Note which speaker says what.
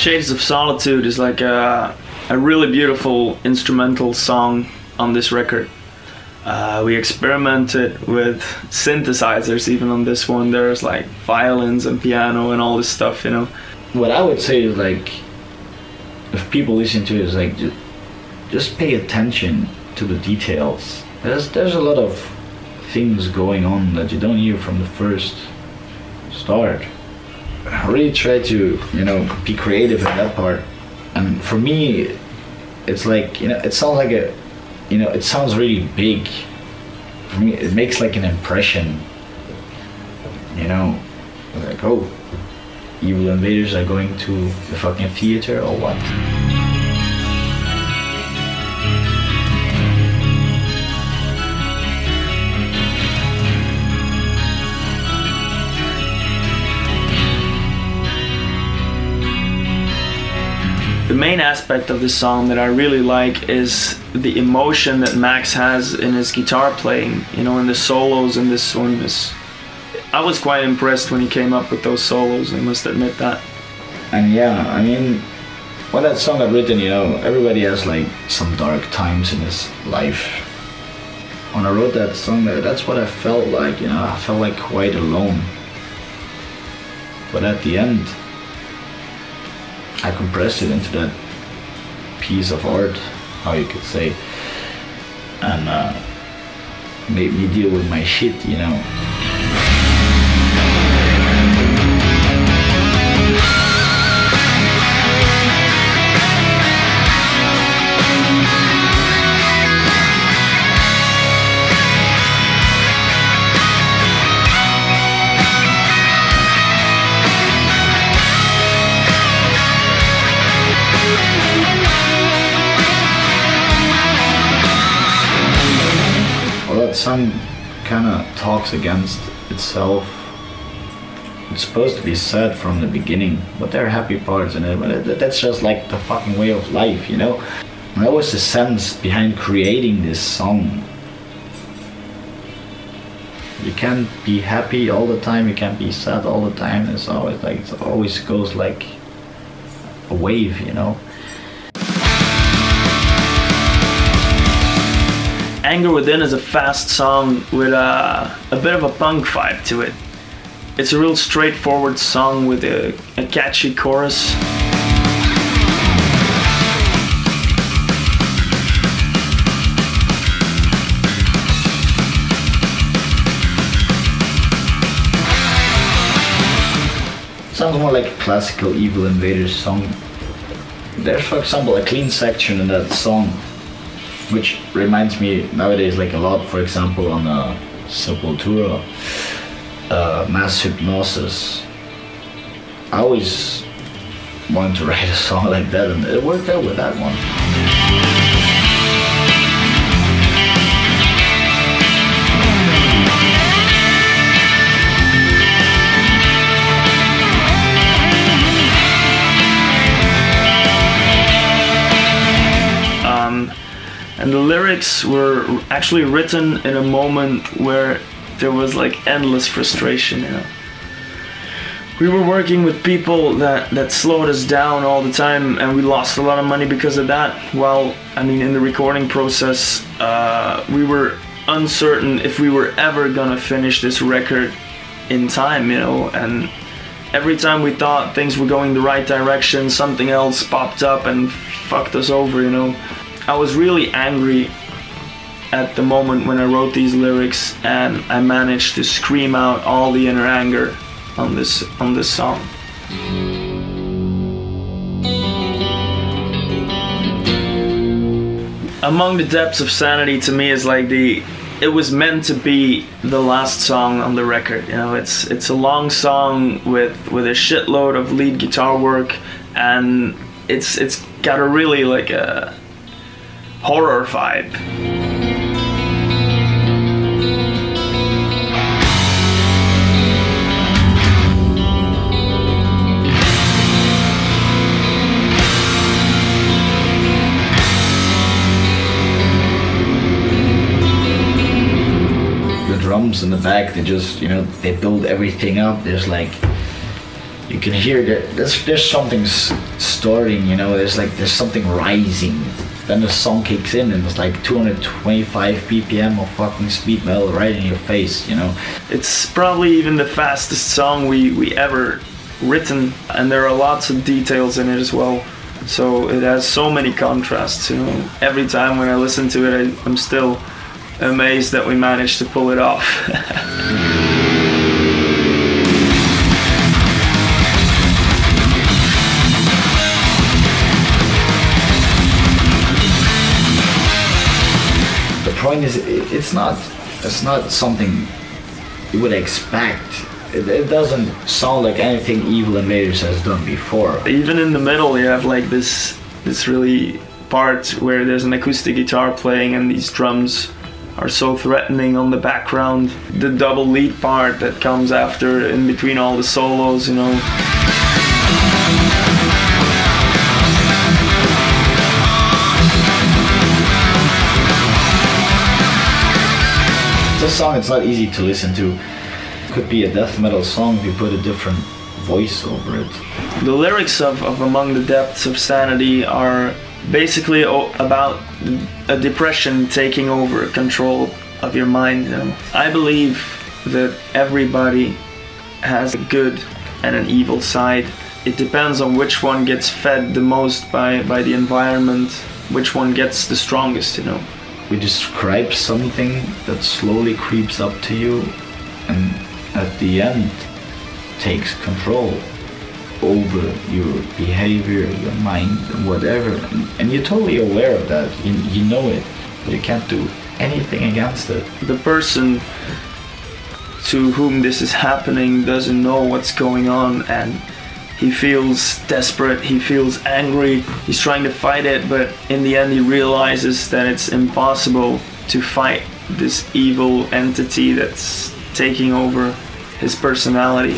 Speaker 1: Shades of Solitude is like a really beautiful instrumental song on this record. We experimented with synthesizers even on this one. There's like violins and piano and all this stuff, you know.
Speaker 2: What I would say is like, if people listen to it, is like just pay attention to the details. There's a lot of things going on that you don't hear from the first start. I really try to, you know, be creative in that part. And for me, it's like, you know, it sounds like a, you know, it sounds really big. For me, it makes like an impression. You know, like, oh, Evil Invaders are going to the fucking theater or what?
Speaker 1: The main aspect of this song that I really like is the emotion that Max has in his guitar playing, you know, in the solos in this one. I was quite impressed when he came up with those solos, I must admit that.
Speaker 2: And yeah, I mean, when that song got written, you know, everybody has like some dark times in his life. When I wrote that song, that's what I felt like, you know, I felt like quite alone. But at the end, I compressed it into that piece of art, how you could say, and made me deal with my shit, you know. That song kind of talks against itself. It's supposed to be sad from the beginning, but there are happy parts in it, but that's just like the fucking way of life, you know? And that was the sense behind creating this song. You can't be happy all the time, you can't be sad all the time. It's always like, it always goes like a wave, you know?
Speaker 1: Anger Within is a fast song with a bit of a punk vibe to it. It's a real straightforward song with a catchy chorus.
Speaker 2: Sounds more like a classical Evil Invaders song. There's, for example, a clean section in that song, which reminds me nowadays like a lot, for example, on Sepultura, Mass Hypnosis. I always wanted to write a song like that, and it worked out with that one.
Speaker 1: And the lyrics were actually written in a moment where there was like endless frustration, you know. We were working with people that slowed us down all the time, and we lost a lot of money because of that. Well, I mean, in the recording process, we were uncertain if we were ever gonna finish this record in time, you know, and every time we thought things were going the right direction, something else popped up and fucked us over, you know. I was really angry at the moment when I wrote these lyrics, and I managed to scream out all the inner anger on this song. Among the Depths of Sanity to me is like it was meant to be the last song on the record, you know. It's a long song with a shitload of lead guitar work, and it's got a really like a horror vibe.
Speaker 2: The drums in the back, they just, you know, they build everything up. There's like you can hear that there's something starting, you know, there's something rising. Then the song kicks in and it's like 225 BPM of fucking speed metal right in your face, you know.
Speaker 1: It's probably even the fastest song we ever written, and there are lots of details in it as well. So it has so many contrasts, you know. Every time when I listen to it, I'm still amazed that we managed to pull it off.
Speaker 2: The point is, it's not something you would expect. It doesn't sound like anything Evil Invaders has done before.
Speaker 1: Even in the middle, you have like this really part where there's an acoustic guitar playing and these drums are so threatening on the background. The double lead part that comes after, in between all the solos, you know.
Speaker 2: This song, it's not easy to listen to. It could be a death metal song if you put a different voice over it.
Speaker 1: The lyrics of Among the Depths of Sanity are basically about a depression taking over control of your mind. You know? I believe that everybody has a good and an evil side. It depends on which one gets fed the most by the environment, which one gets the strongest, you know.
Speaker 2: We describe something that slowly creeps up to you and at the end takes control over your behavior, your mind, and whatever. And you're totally aware of that. You know it, but you can't do anything against it.
Speaker 1: The person to whom this is happening doesn't know what's going on, and he feels desperate, he feels angry, he's trying to fight it, but in the end he realizes that it's impossible to fight this evil entity that's taking over his personality.